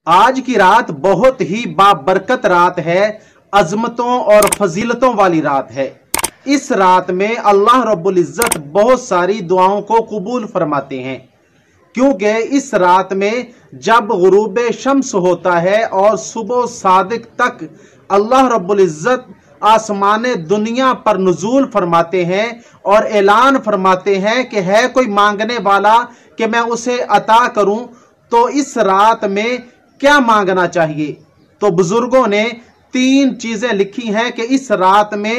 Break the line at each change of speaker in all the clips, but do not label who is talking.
آج کی رات بہت ہی بابرکت رات ہے، عظمتوں اور فضیلتوں والی رات ہے۔ اس رات میں اللہ رب العزت بہت ساری دعاؤں کو قبول فرماتے ہیں، کیونکہ اس رات میں جب غروب شمس ہوتا ہے اور صبح صادق تک اللہ رب العزت آسمان دنیا پر نزول فرماتے ہیں اور اعلان فرماتے ہیں کہ ہے کوئی مانگنے والا کہ میں اسے عطا کروں، تو اس رات میں کیا مانگنا چاہیے؟ تو بزرگوں نے 3 چیزیں لکھی ہیں کہ اس رات میں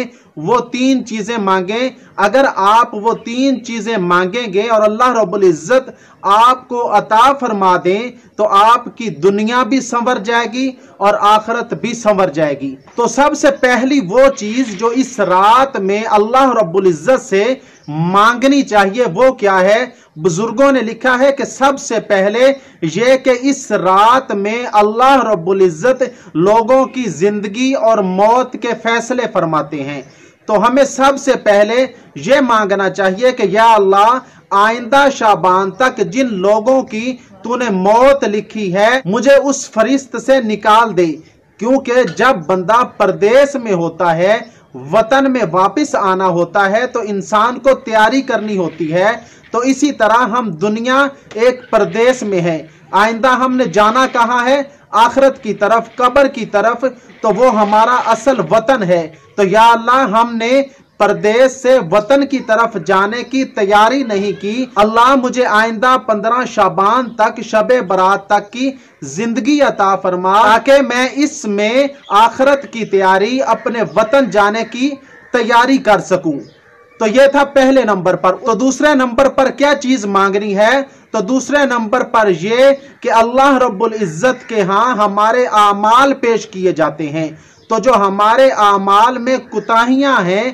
وہ 3 چیزیں مانگیں۔ اگر آپ وہ 3 چیزیں مانگیں گے اور اللہ رب العزت آپ کو عطا فرما دیں تو آپ کی دنیا بھی سنور جائے گی اور آخرت بھی سنور جائے گی۔ تو سب سے پہلی وہ چیز جو اس رات میں اللہ رب العزت سے مانگنی چاہیے وہ کیا ہے؟ بزرگوں نے لکھا ہے کہ سب سے پہلے یہ کہ اس رات میں اللہ رب العزت لوگوں کی زندگی اور موت کے فیصلے فرماتے ہیں۔ تو ہمیں سب سے پہلے یہ مانگنا چاہیے کہ یا اللہ آئندہ شعبان تک جن لوگوں کی تو نے موت لکھی ہے مجھے اس فرشت سے نکال دے، کیونکہ جب بندہ پردیس میں ہوتا ہے، وطن میں واپس آنا ہوتا ہے تو انسان کو تیاری کرنی ہوتی ہے۔ تو اسی طرح ہم دنیا ایک پردیس میں ہے، آئندہ ہم نے جانا کہاں ہے؟ آخرت کی طرف، قبر کی طرف، تو وہ ہمارا اصل وطن ہے۔ تو یا اللہ ہم نے پردیس سے وطن کی طرف جانے کی تیاری نہیں کی، اللہ مجھے آئندہ 15 شعبان تک، شب برات تک کی زندگی عطا فرما تاکہ میں اس میں آخرت کی تیاری، اپنے وطن جانے کی تیاری کر سکوں۔ تو یہ تھا پہلے نمبر پر۔ تو دوسرے نمبر پر کیا چیز مانگنی ہے؟ تو دوسرے نمبر پر یہ کہ اللہ رب العزت کے ہاں ہمارے اعمال پیش کیے جاتے ہیں، تو جو ہمارے اعمال میں کوتاہیاں ہیں،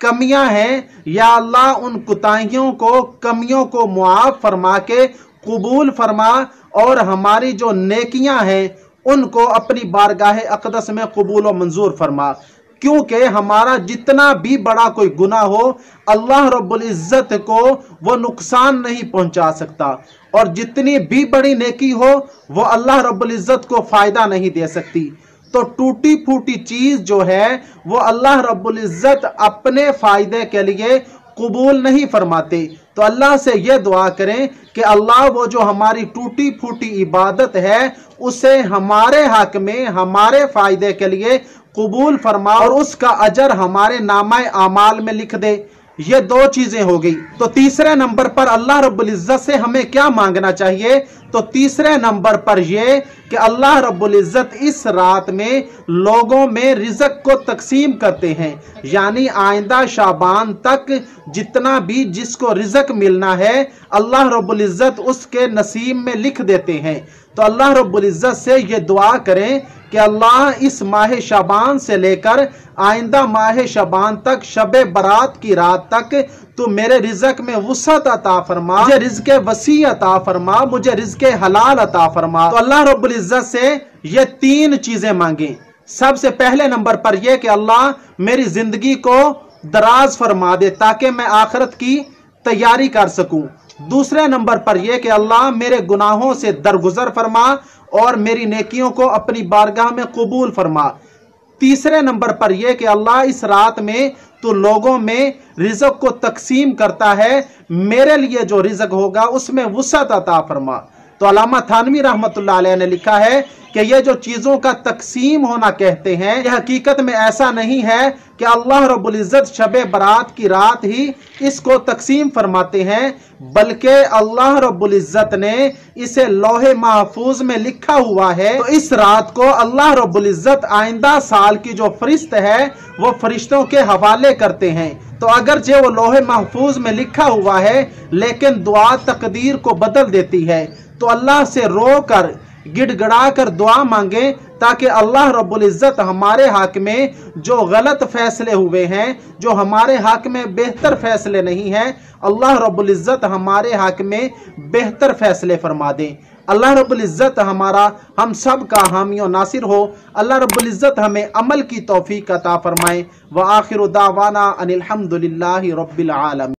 کمیاں ہیں، یا اللہ ان کوتاہیوں کو، کمیوں کو معاف فرما کے قبول فرما، اور ہماری جو نیکیاں ہیں ان کو اپنی بارگاہ اقدس میں قبول و منظور فرما، کیونکہ ہمارا جتنا بھی بڑا کوئی گناہ ہو اللہ رب العزت کو وہ نقصان نہیں پہنچا سکتا، اور جتنی بھی بڑی نیکی ہو وہ اللہ رب العزت کو فائدہ نہیں دے سکتی۔ تو ٹوٹی پھوٹی چیز جو ہے وہ اللہ رب العزت اپنے فائدے کے لیے قبول نہیں فرماتے۔ تو اللہ سے یہ دعا کریں کہ اللہ وہ جو ہماری ٹوٹی پھوٹی عبادت ہے اسے ہمارے حق میں، ہمارے فائدے کے لیے قبول فرما، اور اس کا اجر ہمارے نامہ اعمال میں لکھ دے۔ یہ 2 چیزیں ہو گئی۔ تو تیسرے نمبر پر اللہ رب العزت سے ہمیں کیا مانگنا چاہیے؟ تو تیسرے نمبر پر یہ کہ اللہ رب العزت اس رات میں لوگوں میں رزق کو تقسیم کرتے ہیں، یعنی آئندہ شعبان تک جتنا بھی جس کو رزق ملنا ہے اللہ رب العزت اس کے نصیب میں لکھ دیتے ہیں۔ تو اللہ رب العزت سے یہ دعا کریں کہ اللہ اس ماہ شعبان سے لے کر آئندہ ماہ شعبان تک، شب برات کی رات تک تو میرے رزق میں وسعت عطا فرما، مجھے رزق وسیع عطا فرما، مجھے رزق حلال عطا فرما۔ تو اللہ رب العزت سے یہ 3 چیزیں مانگیں۔ سب سے پہلے نمبر پر یہ کہ اللہ میری زندگی کو دراز فرما دے تاکہ میں آخرت کی تیاری کر سکوں۔ دوسرے نمبر پر یہ کہ اللہ میرے گناہوں سے درگزر فرما اور میری نیکیوں کو اپنی بارگاہ میں قبول فرما۔ تیسرے نمبر پر یہ کہ اللہ اس رات میں تو لوگوں میں رزق کو تقسیم کرتا ہے، میرے لیے جو رزق ہوگا اس میں وسعت عطا فرما۔ تو علامہ تھانوی رحمۃ اللہ علیہ نے لکھا ہے کہ یہ جو چیزوں کا تقسیم ہونا کہتے ہیں، یہ حقیقت میں ایسا نہیں ہے کہ اللہ رب العزت شب برات کی رات ہی اس کو تقسیم فرماتے ہیں، بلکہ اللہ رب العزت نے اسے لوح محفوظ میں لکھا ہوا ہے۔ تو اس رات کو اللہ رب العزت آئندہ سال کی جو فرشت ہے وہ فرشتوں کے حوالے کرتے ہیں۔ تو اگرچہ وہ لوح محفوظ میں لکھا ہوا ہے لیکن دعا تقدیر کو بدل دیتی ہے، تو اللہ سے رو کر، گڑ گڑا کر دعا مانگیں تاکہ اللہ رب العزت ہمارے حق میں جو غلط فیصلے ہوئے ہیں، جو ہمارے حق میں بہتر فیصلے نہیں ہیں، اللہ رب العزت ہمارے حق میں بہتر فیصلے فرما دیں۔ اللہ رب العزت ہمارا، ہم سب کا حامی و ناصر ہو۔ اللہ رب العزت ہمیں عمل کی توفیق عطا فرمائے۔ وآخر دعوانا ان الحمد للہ رب العالمین۔